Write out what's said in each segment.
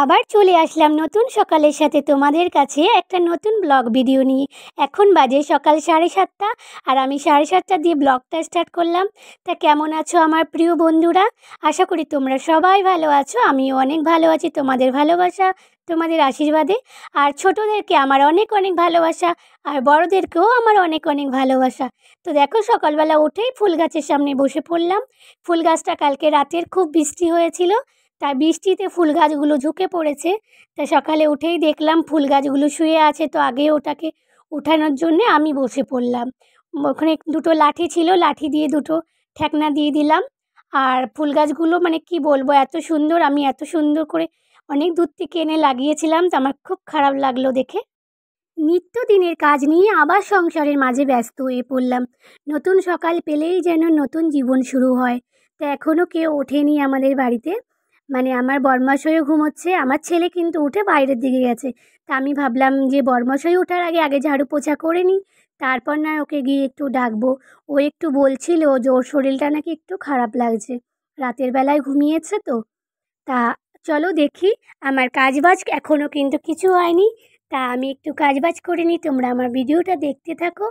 আবার চলে আসলাম নতুন সকালের সাথে তোমাদের কাছে একটা নতুন ব্লগ ভিডিও নিয়ে। এখন বাজে সকাল 7:30 আর আমি 7:30 দিয়ে ব্লগটা স্টার্ট করলাম। তা কেমন আছো আমার প্রিয় বন্ধুরা? আশা করি তোমরা সবাই ভালো আছো, আমিও অনেক ভালো আছি তোমাদের ভালোবাসা, তোমাদের আশীর্বাদে। আর ছোটদেরকে আমার অনেক অনেক ভালোবাসা, আর বড়দেরকেও আমার অনেক অনেক ভালোবাসা। তো দেখো সকালবেলা উঠেই ফুল গাছের সামনে বসে পড়লাম। ফুল গাছটা কালকে রাতের খুব বৃষ্টি হয়েছিল, তাই বৃষ্টিতে ফুল গাছগুলো ঝুঁকে পড়েছে। তাই সকালে উঠেই দেখলাম ফুল গাছগুলো শুয়ে আছে, তো আগে ওটাকে উঠানোর জন্যে আমি বসে পড়লাম। ওখানে দুটো লাঠি ছিল, লাঠি দিয়ে দুটো ঠ্যাকনা দিয়ে দিলাম। আর ফুল গাছগুলো মানে কি বলবো, এত সুন্দর, আমি এত সুন্দর করে অনেক দূর থেকে এনে লাগিয়েছিলাম, তো আমার খুব খারাপ লাগলো দেখে। নিত্যদিনের কাজ নিয়ে আবার সংসারের মাঝে ব্যস্ত হয়ে পড়লাম। নতুন সকাল পেলেই যেন নতুন জীবন শুরু হয়। তো এখনও কেউ ওঠেনি আমাদের বাড়িতে, মানে আমার বরমশাইও ঘুমোচ্ছে, আমার ছেলে কিন্তু উঠে বাইরের দিকে গেছে। তা আমি ভাবলাম যে বরমশাই ওঠার আগে আগে ঝাড়ু পোছা করে নিই, তারপর না ওকে গিয়ে একটু ডাকবো। ও একটু বলছিল যে ওর শরীরটা নাকি একটু খারাপ লাগছে, রাতের বেলায় ঘুমিয়েছে তো। তা চলো দেখি, আমার কাজবাজ এখনও কিন্তু কিছু হয়নি। তা আমি একটু কাজবাজ করে নিই, তোমরা আমার ভিডিওটা দেখতে থাকো।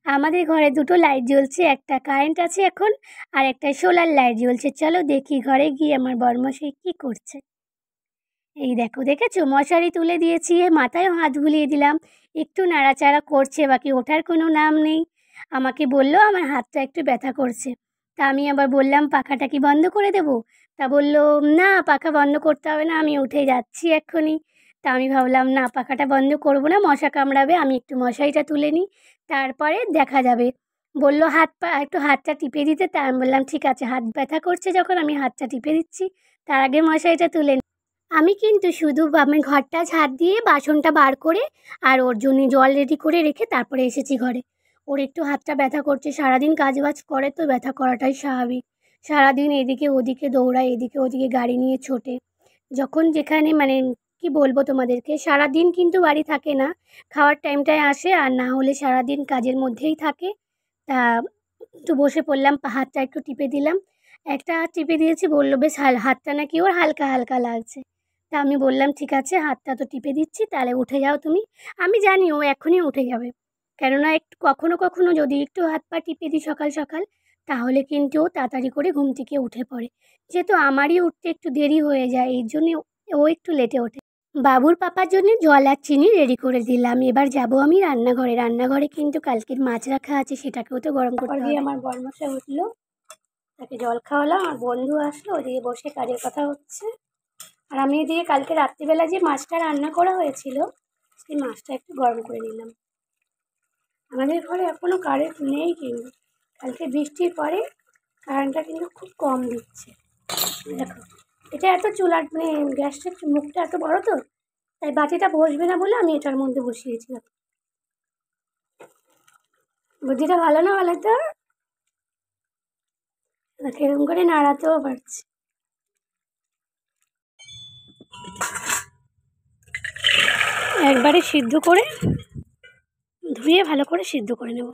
আমাদের ঘরে দুটো লাইট জ্বলছে, একটা কারেন্ট আছে এখন, আর একটা সোলার লাইট জ্বলছে। চলো দেখি ঘরে গিয়ে আমার বরমশাই কী করছে। এই দেখো, দেখেছো মশারি তুলে দিয়েছি, মাথায়ও হাত বুলিয়ে দিলাম, একটু নাড়াচাড়া করছে, বাকি ওঠার কোনো নাম নেই। আমাকে বলল আমার হাতটা একটু ব্যথা করছে। তা আমি আবার বললাম পাখাটা কি বন্ধ করে দেবো? তা বলল না, পাখা বন্ধ করতে হবে না, আমি উঠে যাচ্ছি এক্ষুনি। তা আমি ভাবলাম না, পাখাটা বন্ধ করব না, মশা কামড়াবে, আমি একটু মশারিটা তুলে নিই, তারপরে দেখা যাবে। বলল হাত পা একটু হাতটা টিপে দিতে, তা আমি বললাম ঠিক আছে, হাত ব্যথা করছে যখন আমি হাতটা টিপে দিচ্ছি, তার আগে মশারিটা তুলে। আমি কিন্তু শুধু আমি ঘরটা ঝাড় দিয়ে বাসনটা বার করে আর ওর জন্য জল রেডি করে রেখে তারপরে এসেছি ঘরে। ওর একটু হাতটা ব্যথা করছে, সারাদিন কাজবাজ করে তো ব্যথা করাটাই স্বাভাবিক। সারাদিন এদিকে ওদিকে দৌড়ায়, এদিকে ওদিকে গাড়ি নিয়ে ছোটে, যখন যেখানে মানে কি বলবো তোমাদেরকে, সারাদিন কিন্তু বাড়ি থাকে না, খাওয়ার টাইমটায় আসে, আর না হলে সারাদিন কাজের মধ্যেই থাকে। তা একটু বসে পড়লাম, হাতটা একটু টিপে দিলাম। একটা হাত টিপে দিয়েছি, বললো বেশ হাতটা নাকি ওর হালকা হালকা লাগছে। তা আমি বললাম ঠিক আছে, হাতটা তো টিপে দিচ্ছি, তাহলে উঠে যাও তুমি। আমি জানি ও এখনই উঠে যাবে, কেননা একটু কখনো কখনো যদি একটু হাত পা টিপে দিই সকাল সকাল, তাহলে কিন্তু ও তাড়াতাড়ি করে ঘুম থেকে উঠে পড়ে। যেহেতু আমারই উঠতে একটু দেরি হয়ে যায়, এই জন্যে ও একটু লেটে ওঠে। বাবুর পাপার জন্য জল আর চিনি রেডি করে দিলাম। এবার যাব আমি রান্নাঘরে। রান্নাঘরে কিন্তু কালকের মাছ রাখা আছে, সেটাকেও তো গরম করতে হবে। আমার বরমশাই উঠলো, তাকে জল খাওয়ালাম, আর বন্ধু আসলো, ওদিকে বসে কাজের কথা হচ্ছে। আর আমি এদিকে কালকে রাত্রিবেলা যে মাছটা রান্না করা হয়েছিল, সেই মাছটা একটু গরম করে নিলাম। আমাদের ঘরে এখনও কারেন্ট নেই, কিন্তু কালকে বৃষ্টির পরে কারেন্টটা কিন্তু খুব কম দিচ্ছে। দেখো, এটা এত চুলার মানে গ্যাসটার মুখটা এত বড় তো, তাই বাটিটা বসবে না বলে আমি এটার মধ্যে বসিয়েছিলাম। বুদ্ধিটা ভালো না বলে তো, এরকম করে নাড়াতেও পারছি। একবারে সিদ্ধ করে ধুয়ে ভালো করে সিদ্ধ করে নেব।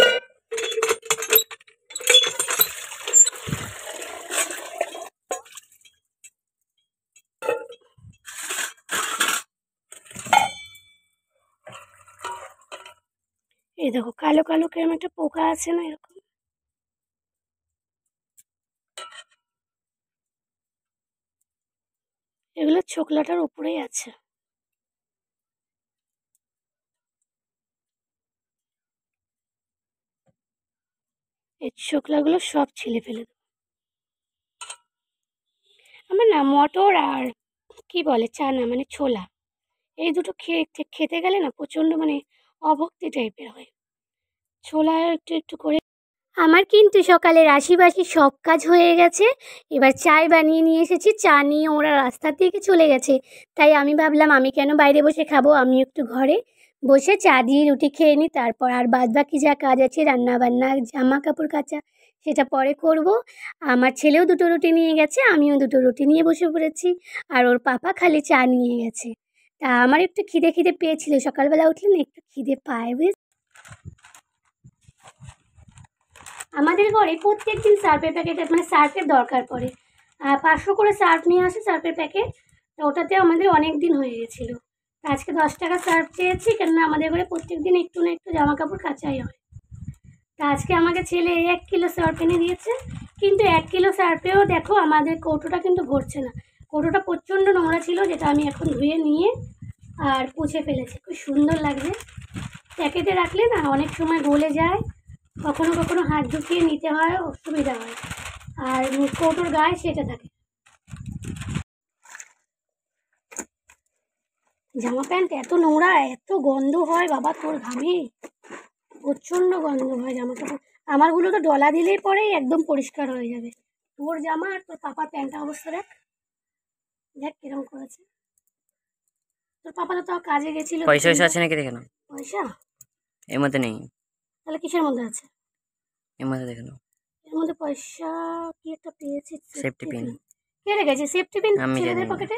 এই দেখো কালো কালো কেমন একটা পোকা আছে না, এরকম। এগুলো ছোকলাটার উপরেই আছে। এই ছোকলাগুলো সব ছিলে ফেলে দেবো। আমার না মটর আর কি বলে চানা মানে ছোলা, এই দুটো খেতে গেলে না প্রচণ্ড মানে অভক্তি টাইপের হয়। ছোলা একটু একটু করে। আমার কিন্তু সকালের আশিবাসি সব কাজ হয়ে গেছে। এবার চায় বানিয়ে নিয়ে এসেছি, চা নিয়ে ওরা রাস্তার দিকে চলে গেছে। তাই আমি ভাবলাম আমি কেন বাইরে বসে খাবো, আমি একটু ঘরে বসে চা দিয়ে রুটি খেয়ে নিই, তারপর আর বাদবাকি যা কাজ আছে রান্না বান্না জামা কাপড় কাচা সেটা পরে করব। আমার ছেলেও দুটো রুটি নিয়ে গেছে, আমিও দুটো রুটি নিয়ে বসে পড়েছি, আর ওর পাপা খালি চা নিয়ে গেছে। তা আমার একটু খিদে খিদে পেয়েছিল, সকালবেলা উঠলে না একটু খিদে পায় বুঝ। আমাদের ঘরে প্রত্যেকদিন সার্ফের প্যাকেট মানে সার্ফের দরকার পড়ে। 500 করে সার্ফ নিয়ে আসে, সার্ফের প্যাকেট। তো ওটাতে আমাদের অনেক দিন হয়ে গেছিলো। আজকে 10 টাকা সার্ফ চেয়েছি, কেননা আমাদের ঘরে প্রত্যেক দিন একটু না একটু জামা কাপড় কাচাই হয়। তা আজকে আমাকে ছেলে 1 কিলো সার্ফ এনে দিয়েছে, কিন্তু 1 কিলো সার্ফেও দেখো আমাদের কৌটোটা কিন্তু ভরছে না। কৌটোটা প্রচণ্ড নোংরা ছিল, যেটা আমি এখন ধুয়ে নিয়ে আর পুছে ফেলেছি। খুব সুন্দর লাগছে। প্যাকেটে রাখলে না অনেক সময় গলে যায়, কখনো কখনো হাত ঢুকিয়ে নিতে হয়, অসুবিধা হয়। আর কৌটোর গায়ে সেটা থাকে। জামা প্যান্ট এত নোংরা, এত গন্ধ হয় বাবা তোর ঘামে, প্রচণ্ড গন্ধ হয় জামা কাপড়। আমারগুলো তো ডলা দিলেই পরেই একদম পরিষ্কার হয়ে যাবে। তোর জামা আর তোর পাপার প্যান্টটা অবস্থা দেখ, দেখ কিরম করেছে। তোর পাপা তো তাও কাজে গেছিল। পয়সা আছে নাকি দেখে নাও। পয়সা এর মধ্যে নেই। তাহলে কিসের মধ্যে আছে? এর মধ্যে দেখে নাও। এর মধ্যে পয়সা কি একটা পেয়েছি। Safety pin. কে রেখেছে সেফটি পিন আমি জানি ছেলেদের না। পকেটে?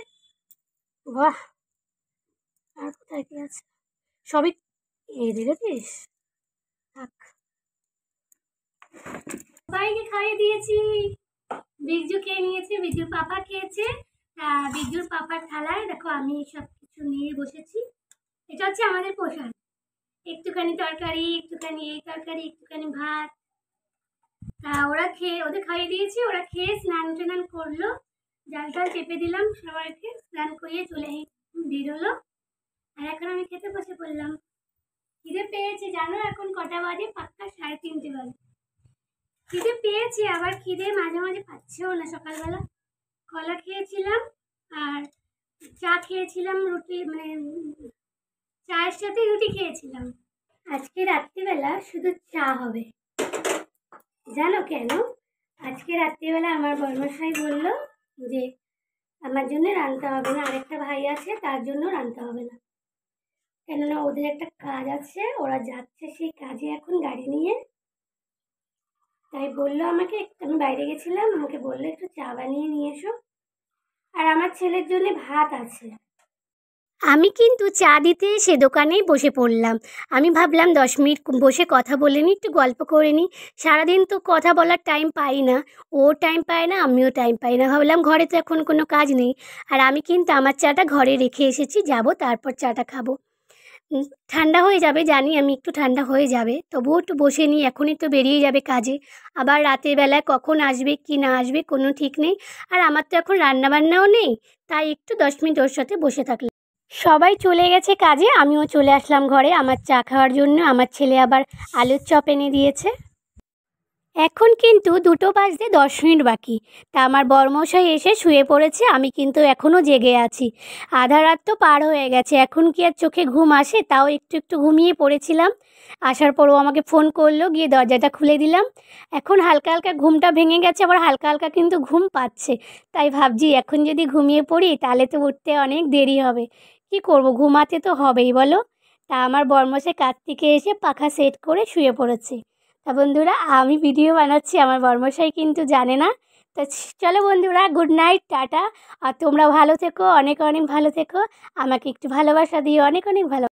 বাহ, আর কোথায় কি আছে? সবই রেখেছিস? থাক, সবাইকে খাইয়ে দিয়েছি। বিরজু খেয়ে নিয়েছে, বিরজুর পাপা খেয়েছে। বিরজুর পাপার থালায় দেখো আমি সব কিছু নিয়ে বসেছি। এটা হচ্ছে আমাদের পোষণ, একটুখানি তরকারি, একটুখানি এই তরকারি, একটুখানি ভাত। তা ওরা খেয়ে, ওদের খাইয়ে দিয়েছি, ওরা খেয়ে স্নান টান করলো। জাল টাল চেপে দিলাম, সবাইকে স্নান করিয়ে চলে বেরোলো। আর এখন আমি খেতে বসে পড়লাম। খিদে পেয়েছে জানো, এখন কটা বাজে? পাক্কা 3:30 বাজে। খিদে পেয়েছি, আবার খিদে মাঝে মাঝে পাচ্ছেও না। সকালবেলা কলা খেয়েছিলাম আর চা খেয়েছিলাম, রুটি মানে চায়ের সাথে রুটি খেয়েছিলাম। আজকে রাত্রিবেলা শুধু চা হবে, জানো কেন? আজকে রাত্রিবেলা আমার বড়মশাই বললো যে আমার জন্য রাঁধতে হবে না, আরেকটা ভাই আছে তার জন্য রাঁধতে হবে না, কেননা ওদের একটা কাজ আছে, ওরা যাচ্ছে সেই কাজে এখন গাড়ি নিয়ে। তাই বললো আমাকে, আমি বাইরে গেছিলাম, আমাকে বললো একটু চা বানিয়ে নিয়ে এসো, আর আমার ছেলের জন্য ভাত আছে। আমি কিন্তু চা দিতে সে দোকানেই বসে পড়লাম। আমি ভাবলাম 10 মিনিট বসে কথা বলে নিই, একটু গল্প করে নিই। সারাদিন তো কথা বলার টাইম পাই না, ও টাইম পায় না, আমিও টাইম পাই না। ভাবলাম ঘরে তো এখন কোনো কাজ নেই, আর আমি কিন্তু আমার চাটা ঘরে রেখে এসেছি, যাব তারপর চাটা খাবো। ঠান্ডা হয়ে যাবে জানি, আমি একটু ঠান্ডা হয়ে যাবে, তবুও একটু বসে নিই, এখনই তো বেরিয়ে যাবে কাজে। আবার রাতের বেলায় কখন আসবে কি না আসবে কোনো ঠিক নেই। আর আমার তো এখন রান্নাবান্নাও নেই, তাই একটু 10 মিনিট ওর সাথে বসে থাকলাম। সবাই চলে গেছে কাজে, আমিও চলে আসলাম ঘরে আমার চা খাওয়ার জন্য। আমার ছেলে আবার আলুর চপ এনে দিয়েছে। এখন কিন্তু 2টো বাজতে 10 মিনিট বাকি। তা আমার বরমশাই এসে শুয়ে পড়েছে, আমি কিন্তু এখনও জেগে আছি। আধা রাত তো পার হয়ে গেছে, এখন কি আর চোখে ঘুম আসে? তাও একটু একটু ঘুমিয়ে পড়েছিলাম। আসার পর ও আমাকে ফোন করলো, গিয়ে দরজাটা খুলে দিলাম। এখন হালকা হালকা ঘুমটা ভেঙে গেছে, আবার হালকা হালকা কিন্তু ঘুম পাচ্ছে। তাই ভাবছি এখন যদি ঘুমিয়ে পড়ি তাহলে তো উঠতে অনেক দেরি হবে। কি করব, ঘুমাতে তো হবেই বলো। তা আমার বরমশাই কাজ থেকে এসে পাখা সেট করে শুয়ে পড়েছে। তা বন্ধুরা, আমি ভিডিও বানাচ্ছি, আমার বরমশাই কিন্তু জানে না। তো চলো বন্ধুরা, গুড নাইট, টাটা। আর তোমরা ভালো থেকো, অনেক অনেক ভালো থেকো। আমাকে একটু ভালোবাসা দিও, অনেক অনেক ভালো।